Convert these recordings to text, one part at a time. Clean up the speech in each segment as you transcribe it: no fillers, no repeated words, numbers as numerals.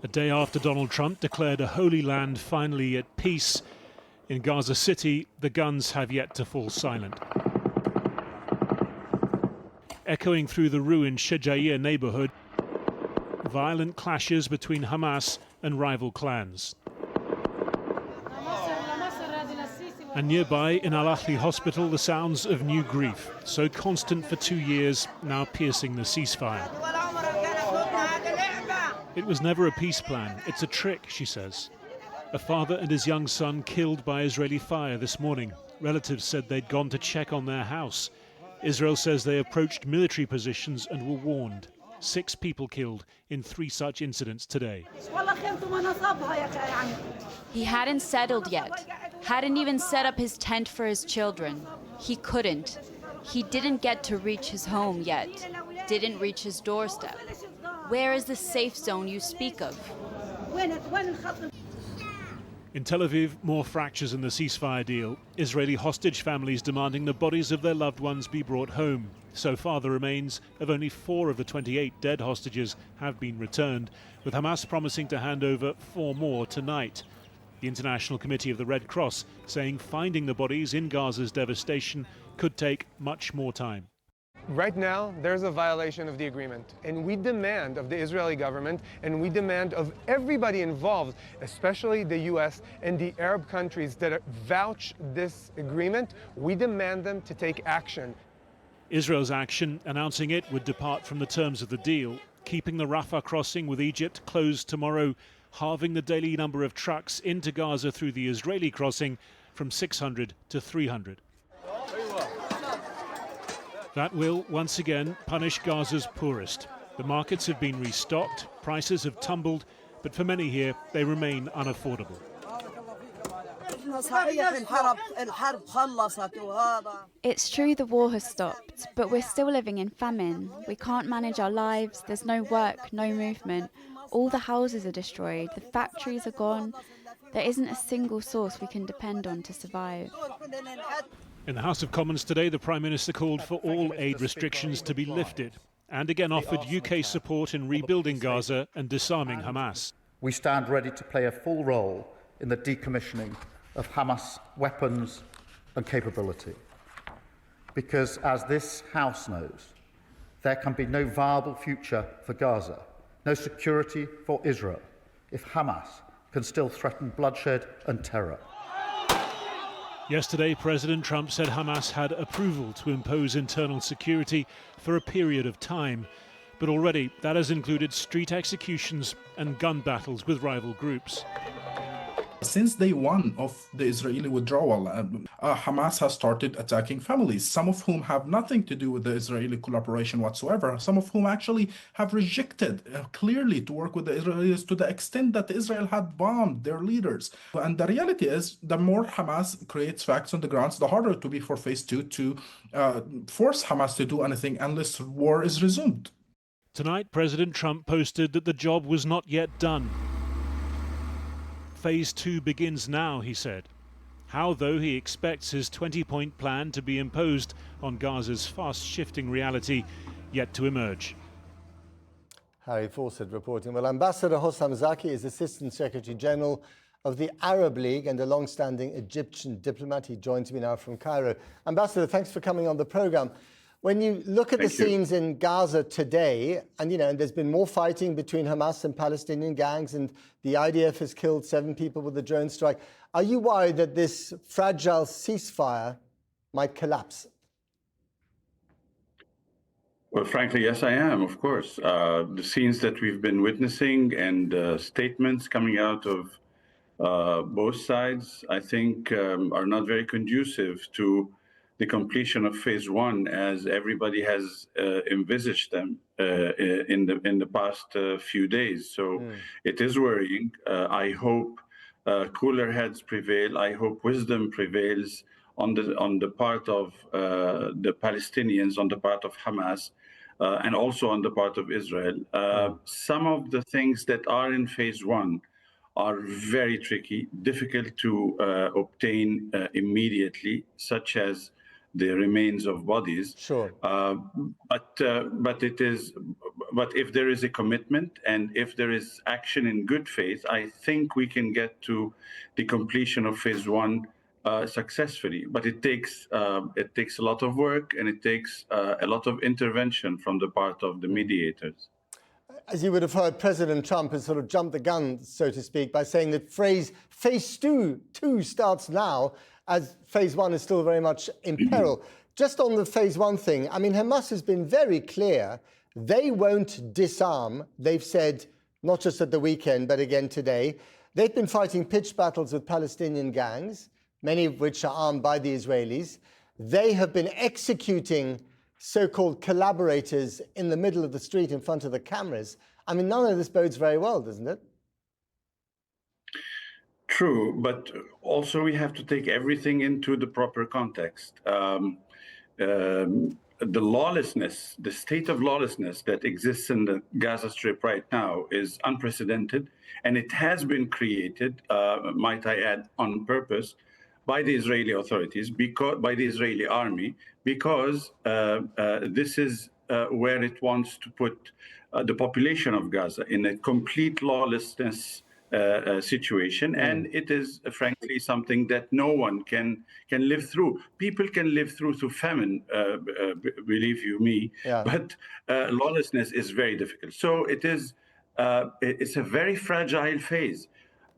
A day after Donald Trump declared a Holy Land finally at peace, in Gaza City, the guns have yet to fall silent. Echoing through the ruined Shejaiya neighborhood, violent clashes between Hamas and rival clans. And nearby, in Al-Ahli Hospital, the sounds of new grief, so constant for 2 years, now piercing the ceasefire. It was never a peace plan, it's a trick, she says. A father and his young son killed by Israeli fire this morning. Relatives said they'd gone to check on their house. Israel says they approached military positions and were warned. 6 people killed in 3 such incidents today. He hadn't settled yet, hadn't even set up his tent for his children. He couldn't. He didn't get to reach his home yet, didn't reach his doorstep. Where is the safe zone you speak of? In Tel Aviv, more fractures in the ceasefire deal. Israeli hostage families demanding the bodies of their loved ones be brought home. So far, the remains of only 4 of the 28 dead hostages have been returned, with Hamas promising to hand over 4 more tonight. The International Committee of the Red Cross saying finding the bodies in Gaza's devastation could take much more time. Right now, there's a violation of the agreement, and we demand of the Israeli government, and we demand of everybody involved, especially the US and the Arab countries that vouch this agreement, we demand them to take action. Israel's action, announcing it would depart from the terms of the deal, keeping the Rafah crossing with Egypt closed tomorrow, halving the daily number of trucks into Gaza through the Israeli crossing from 600 to 300. That will, once again, punish Gaza's poorest. The markets have been restocked, prices have tumbled, but for many here, they remain unaffordable. It's true the war has stopped, but we're still living in famine. We can't manage our lives, there's no work, no movement. All the houses are destroyed, the factories are gone. There isn't a single source we can depend on to survive. In the House of Commons today, the Prime Minister called for all aid restrictions to be lifted and again offered UK support in rebuilding Gaza and disarming Hamas. We stand ready to play a full role in the decommissioning of Hamas weapons and capability. Because, as this House knows, there can be no viable future for Gaza, no security for Israel, if Hamas can still threaten bloodshed and terror. Yesterday, President Trump said Hamas had approval to impose internal security for a period of time. But already that has included street executions and gun battles with rival groups. Since day one of the Israeli withdrawal, Hamas has started attacking families, some of whom have nothing to do with the Israeli collaboration whatsoever, some of whom actually have rejected clearly to work with the Israelis to the extent that Israel had bombed their leaders. And the reality is, the more Hamas creates facts on the ground, the harder it will be for phase 2 to force Hamas to do anything unless war is resumed. Tonight, President Trump posted that the job was not yet done. Phase 2 begins now, he said. How, though, he expects his 20-point plan to be imposed on Gaza's fast-shifting reality yet to emerge. Harry Fawcett reporting. Well, Ambassador Hossam Zaki is Assistant Secretary General of the Arab League and a long-standing Egyptian diplomat. He joins me now from Cairo. Ambassador, thanks for coming on the programme. When you look at the scenes in Gaza today, and and there's been more fighting between Hamas and Palestinian gangs, and the IDF has killed 7 people with a drone strike, are you worried that this fragile ceasefire might collapse? Well, frankly, yes, I am, of course. The scenes that we've been witnessing and statements coming out of both sides, I think, are not very conducive to the completion of phase 1 as everybody has envisaged them in the past few days. So it is worrying. I hope cooler heads prevail. I hope wisdom prevails on the part of the Palestinians, on the part of Hamas, and also on the part of Israel. Some of the things that are in phase 1 are very tricky, difficult to obtain immediately, such as the remains of bodies. Sure. But it is but if there is a commitment and if there is action in good faith, I think we can get to the completion of phase one successfully. But it takes a lot of work, and it takes a lot of intervention from the part of the mediators. As you would have heard, President Trump has sort of jumped the gun, so to speak, by saying that phase two starts now, as phase one is still very much in peril. Just on the phase one thing, I mean, Hamas has been very clear. They won't disarm. They've said, not just at the weekend, but again today. They've been fighting pitched battles with Palestinian gangs, many of which are armed by the Israelis. They have been executing so-called collaborators in the middle of the street in front of the cameras. I mean, none of this bodes very well, doesn't it? True, but also we have to take everything into the proper context. The lawlessness, the state of lawlessness that exists in the Gaza Strip right now is unprecedented, and it has been created, might I add, on purpose by the Israeli authorities, by the Israeli army, because this is where it wants to put the population of Gaza in a complete lawlessness situation, and it is frankly something that no one can live through. People can live through famine, believe you me, but lawlessness is very difficult. So it's a very fragile phase.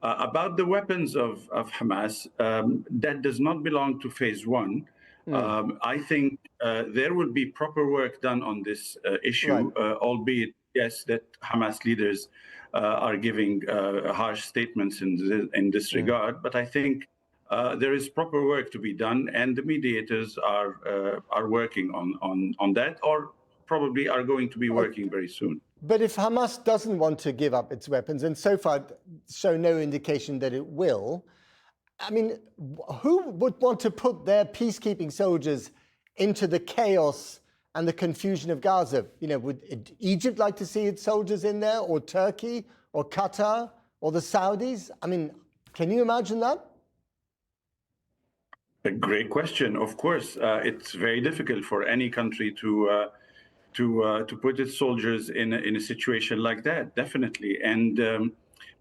About the weapons of Hamas, that does not belong to phase one. I think there will be proper work done on this issue, albeit, yes, that Hamas leaders are giving harsh statements in this regard. But I think there is proper work to be done, and the mediators are working on that, or probably are going to be working very soon. But if Hamas doesn't want to give up its weapons, and so far show no indication that it will, I mean, who would want to put their peacekeeping soldiers into the chaos and the confusion of Gaza? You know, would Egypt like to see its soldiers in there, or Turkey, or Qatar, or the Saudis? I mean, can you imagine that? A great question. Of course, it's very difficult for any country to put its soldiers in a situation like that, definitely. And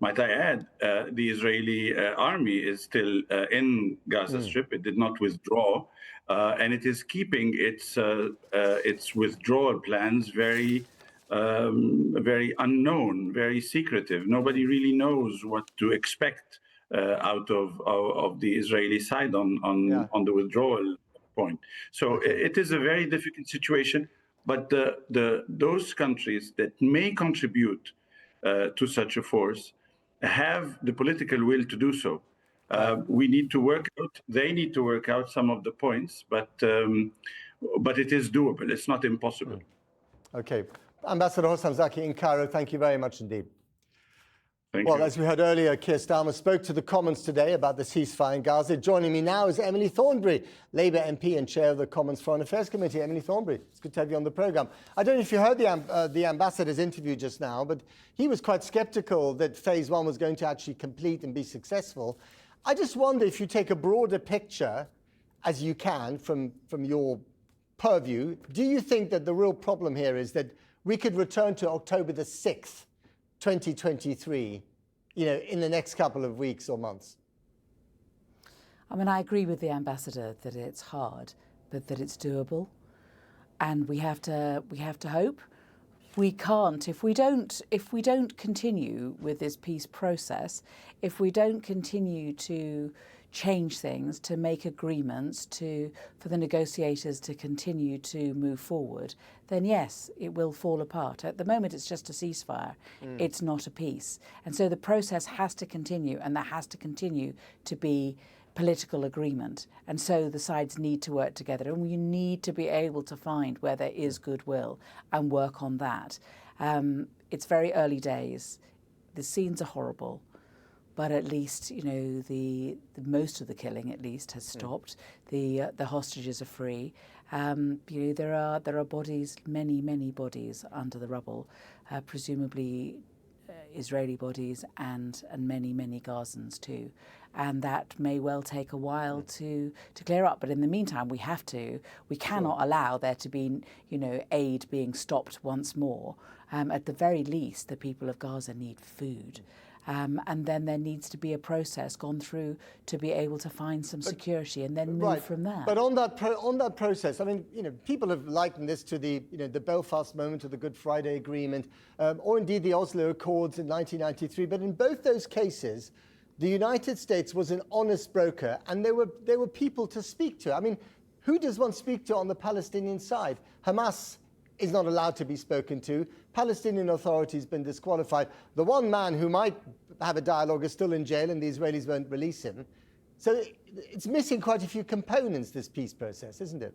might I add, the Israeli army is still in Gaza Strip. It did not withdraw, and it is keeping its withdrawal plans very unknown, very secretive. Nobody really knows what to expect out of the Israeli side on the withdrawal point. So it is a very difficult situation. But those countries that may contribute to such a force have the political will to do so. We need to work out. They need to work out some of the points, but it is doable. It's not impossible. Okay, Ambassador Hossam Zaki in Cairo, thank you very much indeed. Thank you. As we heard earlier, Keir Starmer spoke to the Commons today about the ceasefire in Gaza. Joining me now is Emily Thornberry, Labour MP and chair of the Commons Foreign Affairs Committee. Emily Thornberry, it's good to have you on the programme. I don't know if you heard the ambassador's interview just now, but he was quite sceptical that phase one was going to actually complete and be successful. I just wonder if you take a broader picture, as you can, from your purview, do you think that the real problem here is that we could return to October the 6th, 2023, you know, in the next couple of weeks or months? I mean, I agree with the ambassador that it's hard, but that it's doable, and we have to hope. We can't if we don't continue with this peace process, if we don't continue to change things, to make agreements, for the negotiators to continue to move forward, then yes, it will fall apart. At the moment, it's just a ceasefire. It's not a peace. And so the process has to continue, and there has to continue to be political agreement. And so the sides need to work together, and we need to be able to find where there is goodwill and work on that. It's very early days. The scenes are horrible. But at least, you know, the most of the killing at least has stopped. The hostages are free. You know, there are bodies, many bodies under the rubble, presumably, Israeli bodies and many, many Gazans too. And that may well take a while to clear up. But in the meantime, we cannot allow there to be, aid being stopped once more. At the very least, the people of Gaza need food. And then there needs to be a process gone through to be able to find some security and then move from there. But on that process, I mean, people have likened this to the Belfast moment of the Good Friday Agreement, or indeed the Oslo Accords in 1993. But in both those cases, the United States was an honest broker, and there were people to speak to. I mean, who does one speak to on the Palestinian side? Hamas is not allowed to be spoken to. Palestinian Authority has been disqualified. The one man who might have a dialogue is still in jail, and the Israelis won't release him. So it's missing quite a few components, this peace process, isn't it?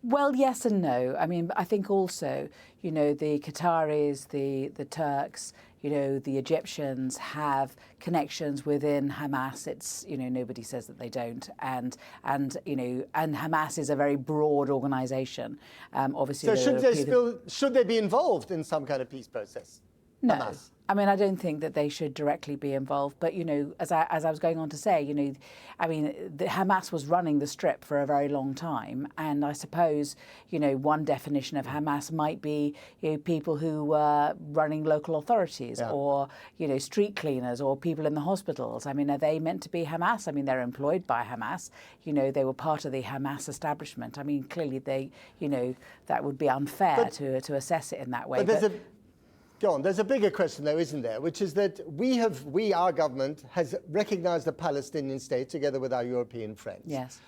Well, yes and no. I mean, I think also, the Qataris, the Turks, the Egyptians have connections within Hamas. It's, nobody says that they don't. And Hamas is a very broad organisation. Obviously, so should they be involved in some kind of peace process? No. Hamas? I mean, I don't think that they should directly be involved. But, as I was going on to say, the Hamas was running the Strip for a very long time. And I suppose, one definition of Hamas might be people who were running local authorities or, street cleaners or people in the hospitals. I mean, are they meant to be Hamas? I mean, they're employed by Hamas. They were part of the Hamas establishment. I mean, clearly that would be unfair to assess it in that way. Go on. There's a bigger question, though, isn't there? Which is that our government, has recognised a Palestinian state together with our European friends. Yes.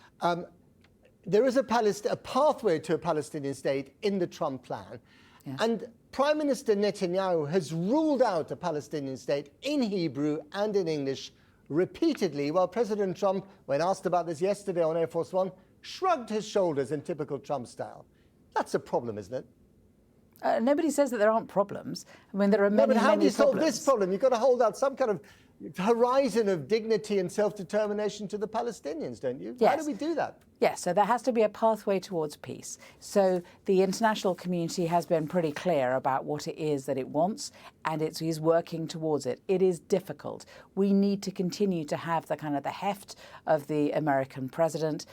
There is a pathway to a Palestinian state in the Trump plan. Yes. And Prime Minister Netanyahu has ruled out a Palestinian state in Hebrew and in English repeatedly, while President Trump, when asked about this yesterday on Air Force One, shrugged his shoulders in typical Trump style. That's a problem, isn't it? Nobody says that there aren't problems. I mean, there are many, but how do you solve problems. this problem? You've got to hold out some kind of horizon of dignity and self-determination to the Palestinians, don't you? Yes. How do we do that? Yes, so there has to be a pathway towards peace. So the international community has been pretty clear about what it is that it wants, and it is working towards it. It is difficult. We need to continue to have the heft of the American president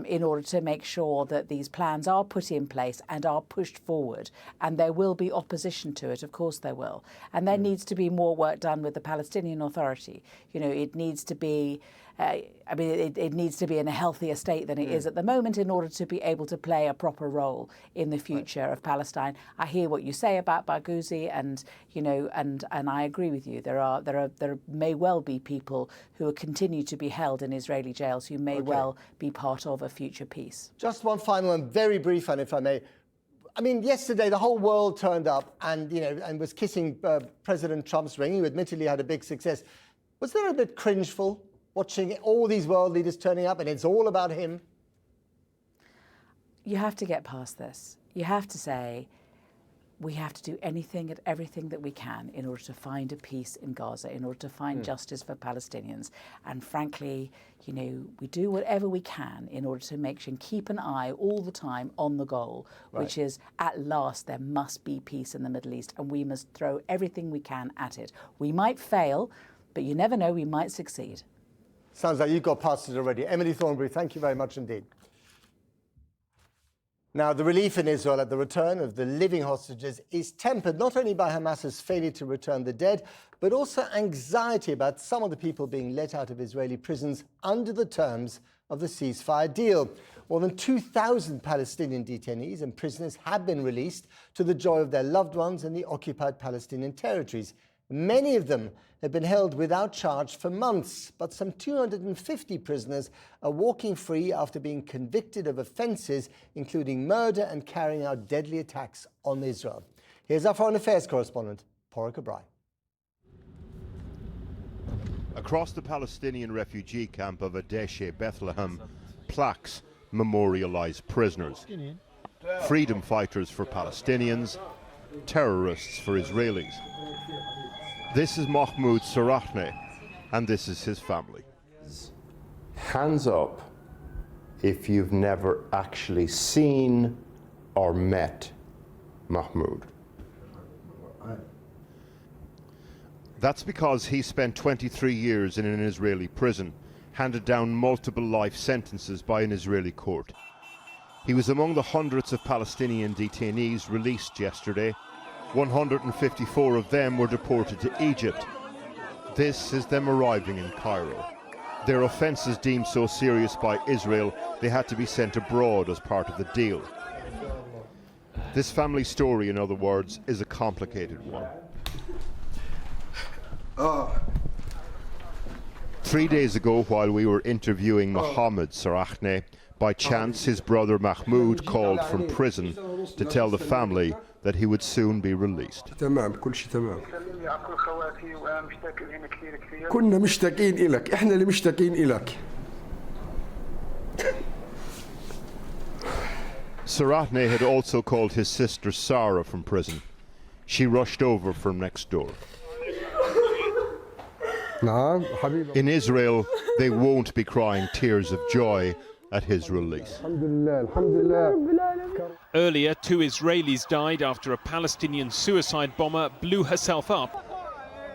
in order to make sure that these plans are put in place and are pushed forward. And there will be opposition to it, of course there will. And there needs to be more work done with the Palestinian Authority. It needs to be it needs to be in a healthier state than it is at the moment in order to be able to play a proper role in the future of Palestine. I hear what you say about Barghouti, and I agree with you. There may well be people who continue to be held in Israeli jails who may well be part of a future peace. Just one final and very brief one, if I may. I mean, yesterday the whole world turned up and was kissing President Trump's ring, who admittedly had a big success. Was there a bit cringeful watching all these world leaders turning up and it's all about him? You have to get past this. You have to say, we have to do anything and everything that we can in order to find a peace in Gaza, in order to find justice for Palestinians. And frankly, we do whatever we can in order to make sure and keep an eye all the time on the goal, which is at last there must be peace in the Middle East, and we must throw everything we can at it. We might fail, but you never know, we might succeed. Sounds like you've got past it already. Emily Thornberry, thank you very much indeed. Now, the relief in Israel at the return of the living hostages is tempered not only by Hamas's failure to return the dead, but also anxiety about some of the people being let out of Israeli prisons under the terms of the ceasefire deal. More than 2,000 Palestinian detainees and prisoners have been released to the joy of their loved ones in the occupied Palestinian territories. Many of them have been held without charge for months, but some 250 prisoners are walking free after being convicted of offences, including murder and carrying out deadly attacks on Israel. Here's our Foreign Affairs correspondent, Porrick O'Brien. Across the Palestinian refugee camp of Adeshe, Bethlehem, plaques memorialise prisoners. Freedom fighters for Palestinians, terrorists for Israelis. This is Mahmoud Sarahne, and this is his family. Hands up if you've never actually seen or met Mahmoud. That's because he spent 23 years in an Israeli prison, handed down multiple life sentences by an Israeli court. He was among the hundreds of Palestinian detainees released yesterday. 154 of them were deported to Egypt. This is them arriving in Cairo. Their offences deemed so serious by Israel, they had to be sent abroad as part of the deal. This family story, in other words, is a complicated one. 3 days ago, while we were interviewing Mohammed Sarachne, by chance his brother Mahmoud called from prison to tell the family that he would soon be released. كنا مشتاقين إلك، إحنا اللي مشتاقين إلك. Sarachne had also called his sister Sarah from prison. She rushed over from next door. In Israel, they won't be crying tears of joy at his release. Earlier, 2 Israelis died after a Palestinian suicide bomber blew herself up.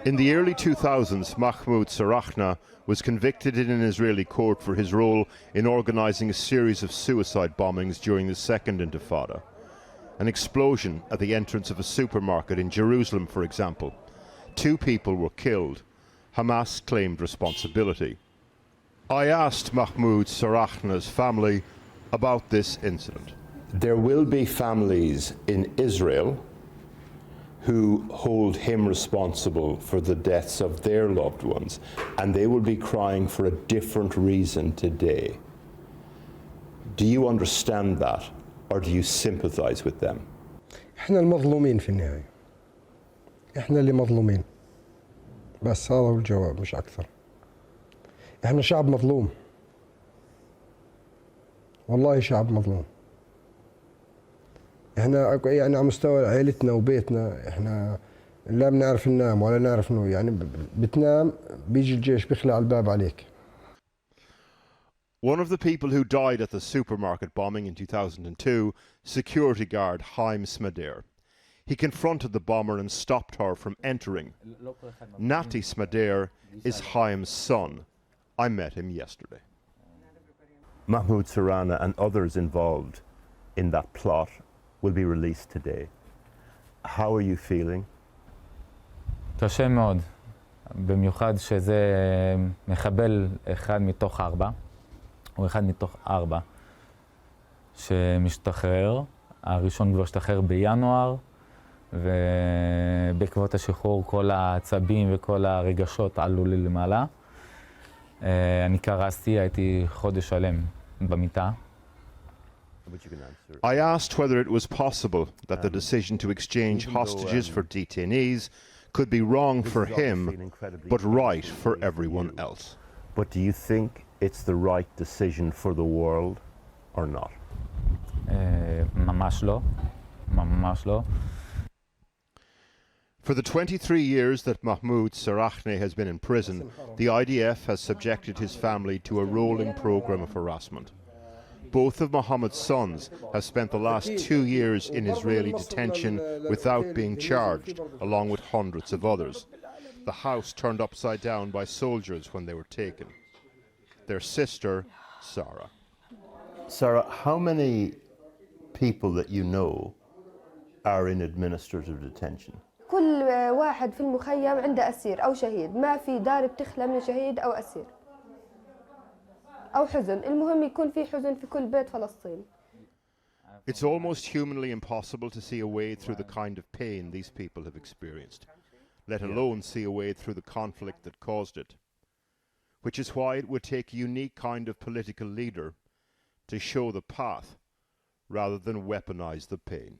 In the early 2000s, Mahmoud Sarachne was convicted in an Israeli court for his role in organising a series of suicide bombings during the Second Intifada. An explosion at the entrance of a supermarket in Jerusalem, for example. 2 people were killed. Hamas claimed responsibility. I asked Mahmoud Sarachne's family about this incident. There will be families in Israel who hold him responsible for the deaths of their loved ones, and they will be crying for a different reason today. Do you understand that, or do you sympathize with them? إحنا المظلومين في النهاية. إحنا اللي مظلومين. بس هذا هو الجواب مش أكثر. إحنا شعب مظلوم. والله شعب مظلوم. إحنا يعني على مستوى عائلتنا وبيتنا إحنا لا بنعرف ننام ولا نعرف يعني بتنام بيجي الجيش بيخلع الباب عليك. One of the people who died at the supermarket bombing in 2002, security guard Haim Smader. He confronted the bomber and stopped her from entering. Nati Smader is Haim's son. I met him yesterday. Mahmoud Sarachne and others involved in that plot will be released today. How are you feeling? קשה מאוד, במיוחד שזה מחבל אחד מתוך 4, או אחד מתוך 4 שמשתחרר. הראשון כבר השתחרר בינואר, ובעקבות השחרור כל העצבים וכל הרגשות עלו לי למעלה. אני קרסתי, הייתי חודש שלם במיטה. I asked whether it was possible that the decision to exchange hostages for detainees could be wrong for him, but right for everyone else. But do you think it's the right decision for the world or not? ממש לא, ממש לא. For the 23 years that Mahmoud Sarachne has been in prison, the IDF has subjected his family to a rolling program of harassment. Both of Mohammed's sons have spent the last 2 years in Israeli detention without being charged, along with hundreds of others. The house turned upside down by soldiers when they were taken. Their sister, Sarah. Sarah, how many people that you know are in administrative detention? كل واحد في المخيم عنده أسير أو شهيد، ما في دار بتخلى من شهيد أو أسير أو حزن، المهم يكون في حزن في كل بيت فلسطيني. It's almost humanly impossible to see a way through the kind of pain these people have experienced, let alone see a way through the conflict that caused it. Which is why it would take a unique kind of political leader to show the path rather than weaponize the pain.